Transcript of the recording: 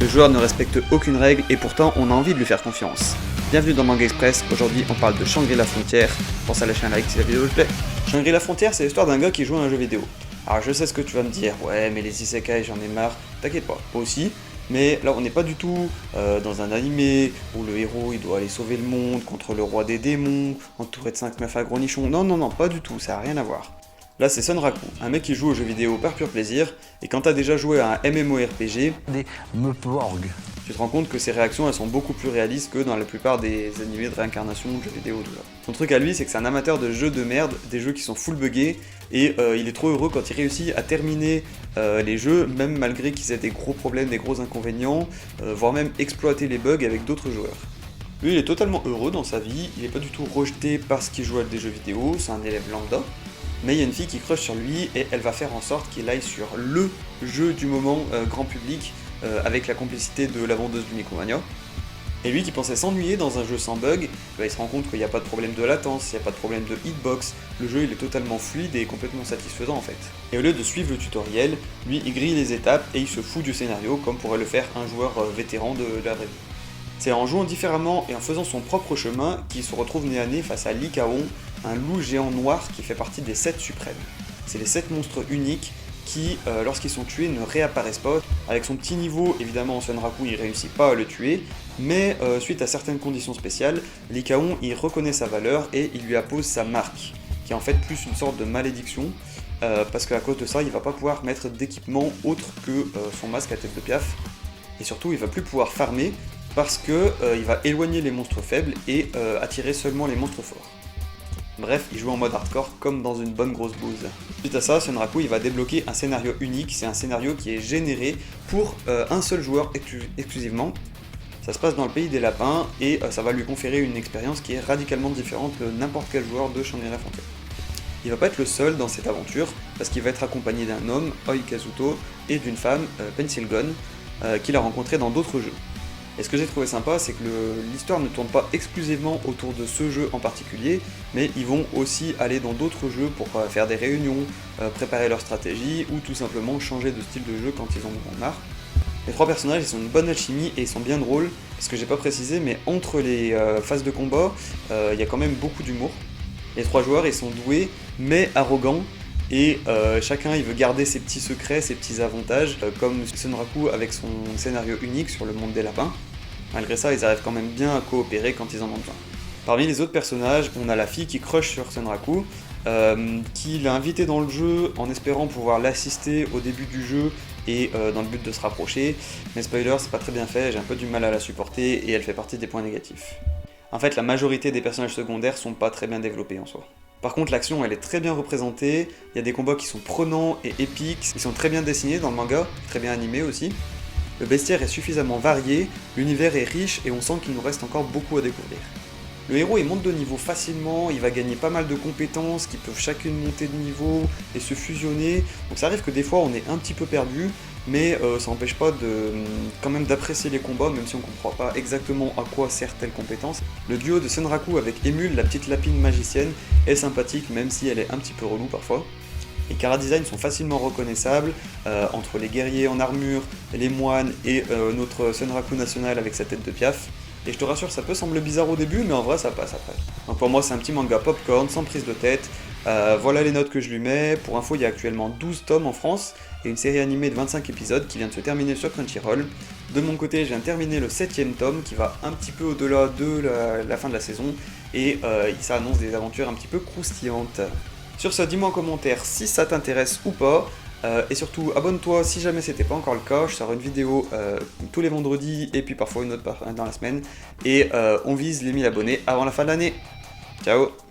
Le joueur ne respecte aucune règle et pourtant on a envie de lui faire confiance. Bienvenue dans Manga Express, aujourd'hui on parle de Shangri-La Frontier. Pense à lâcher un like si la vidéo vous plaît. Shangri-La Frontier, c'est l'histoire d'un gars qui joue à un jeu vidéo. Alors je sais ce que tu vas me dire, ouais mais les isekai j'en ai marre, t'inquiète pas, moi aussi. Mais là on n'est pas du tout dans un animé où le héros il doit aller sauver le monde contre le roi des démons, entouré de 5 meufs à gros nichons. Non, pas du tout, ça n'a rien à voir. Là c'est Sunraku, un mec qui joue aux jeux vidéo par pur plaisir, et quand t'as déjà joué à un MMORPG, des Meuporg, tu te rends compte que ses réactions elles sont beaucoup plus réalistes que dans la plupart des animés de réincarnation de jeux vidéo tout ça. Son truc à lui c'est que c'est un amateur de jeux de merde, des jeux qui sont full buggés, et il est trop heureux quand il réussit à terminer les jeux, même malgré qu'ils aient des gros problèmes, des gros inconvénients, voire même exploiter les bugs avec d'autres joueurs. Lui il est totalement heureux dans sa vie, il est pas du tout rejeté parce qu'il joue à des jeux vidéo, c'est un élève lambda. Mais il y a une fille qui crush sur lui et elle va faire en sorte qu'il aille sur LE jeu du moment grand public avec la complicité de la vendeuse du Micromania. Et lui qui pensait s'ennuyer dans un jeu sans bug, il se rend compte qu'il n'y a pas de problème de latence, il n'y a pas de problème de hitbox, le jeu il est totalement fluide et complètement satisfaisant en fait. Et au lieu de suivre le tutoriel, lui il grille les étapes et il se fout du scénario comme pourrait le faire un joueur vétéran de la vraie vie. C'est en jouant différemment et en faisant son propre chemin qu'il se retrouve nez à nez face à Lycaon, un loup géant noir qui fait partie des 7 suprêmes. C'est les 7 monstres uniques qui, lorsqu'ils sont tués, ne réapparaissent pas. Avec son petit niveau, évidemment, Sunraku il réussit pas à le tuer, mais suite à certaines conditions spéciales, Lycaon il reconnaît sa valeur et il lui appose sa marque, qui est en fait plus une sorte de malédiction, parce qu'à cause de ça, il va pas pouvoir mettre d'équipement autre que son masque à tête de piaf, et surtout il va plus pouvoir farmer, parce que il va éloigner les monstres faibles et attirer seulement les monstres forts. Bref, il joue en mode hardcore comme dans une bonne grosse bouse. Suite à ça, Sunraku il va débloquer un scénario unique, c'est un scénario qui est généré pour un seul joueur exclusivement. Ça se passe dans le pays des lapins et ça va lui conférer une expérience qui est radicalement différente de n'importe quel joueur de Shangri-La Frontier. Il va pas être le seul dans cette aventure, parce qu'il va être accompagné d'un homme, Oi Kazuto, et d'une femme, Pencil Gun, qu'il a rencontré dans d'autres jeux. Et ce que j'ai trouvé sympa, c'est que l'histoire ne tourne pas exclusivement autour de ce jeu en particulier, mais ils vont aussi aller dans d'autres jeux pour faire des réunions, préparer leur stratégie, ou tout simplement changer de style de jeu quand ils en ont marre. Les 3 personnages, ils sont une bonne alchimie et ils sont bien drôles, parce que j'ai pas précisé, mais entre les phases de combat, il y a quand même beaucoup d'humour. Les 3 joueurs, ils sont doués, mais arrogants, et chacun il veut garder ses petits secrets, ses petits avantages, comme Sunraku avec son scénario unique sur le monde des lapins. Malgré ça, ils arrivent quand même bien à coopérer quand ils en ont besoin. Parmi les autres personnages, on a la fille qui crush sur Sunraku, qui l'a invité dans le jeu en espérant pouvoir l'assister au début du jeu et dans le but de se rapprocher, mais spoiler, c'est pas très bien fait, j'ai un peu du mal à la supporter et elle fait partie des points négatifs. En fait, la majorité des personnages secondaires sont pas très bien développés en soi. Par contre, l'action elle est très bien représentée, il y a des combats qui sont prenants et épiques, ils sont très bien dessinés dans le manga, très bien animés aussi. Le bestiaire est suffisamment varié, l'univers est riche et on sent qu'il nous reste encore beaucoup à découvrir. Le héros il monte de niveau facilement, il va gagner pas mal de compétences qui peuvent chacune monter de niveau et se fusionner, donc ça arrive que des fois on est un petit peu perdu, mais ça n'empêche pas quand même d'apprécier les combats, même si on comprend pas exactement à quoi sert telle compétence. Le duo de Sunraku avec Emule, la petite lapine magicienne, est sympathique, même si elle est un petit peu relou parfois. Les chara-designs sont facilement reconnaissables, entre les guerriers en armure, les moines et notre Sunraku national avec sa tête de piaf. Et je te rassure, ça peut sembler bizarre au début, mais en vrai ça passe après. Donc pour moi c'est un petit manga popcorn, sans prise de tête. Voilà les notes que je lui mets. Pour info, il y a actuellement 12 tomes en France, et une série animée de 25 épisodes qui vient de se terminer sur Crunchyroll. De mon côté, je viens de terminer le 7ème tome, qui va un petit peu au-delà de la fin de la saison, et ça annonce des aventures un petit peu croustillantes. Sur ce, dis-moi en commentaire si ça t'intéresse ou pas, et surtout abonne-toi si jamais c'était pas encore le cas. Je sors une vidéo tous les vendredis et puis parfois une autre dans la semaine, et on vise les 1000 abonnés avant la fin de l'année. Ciao!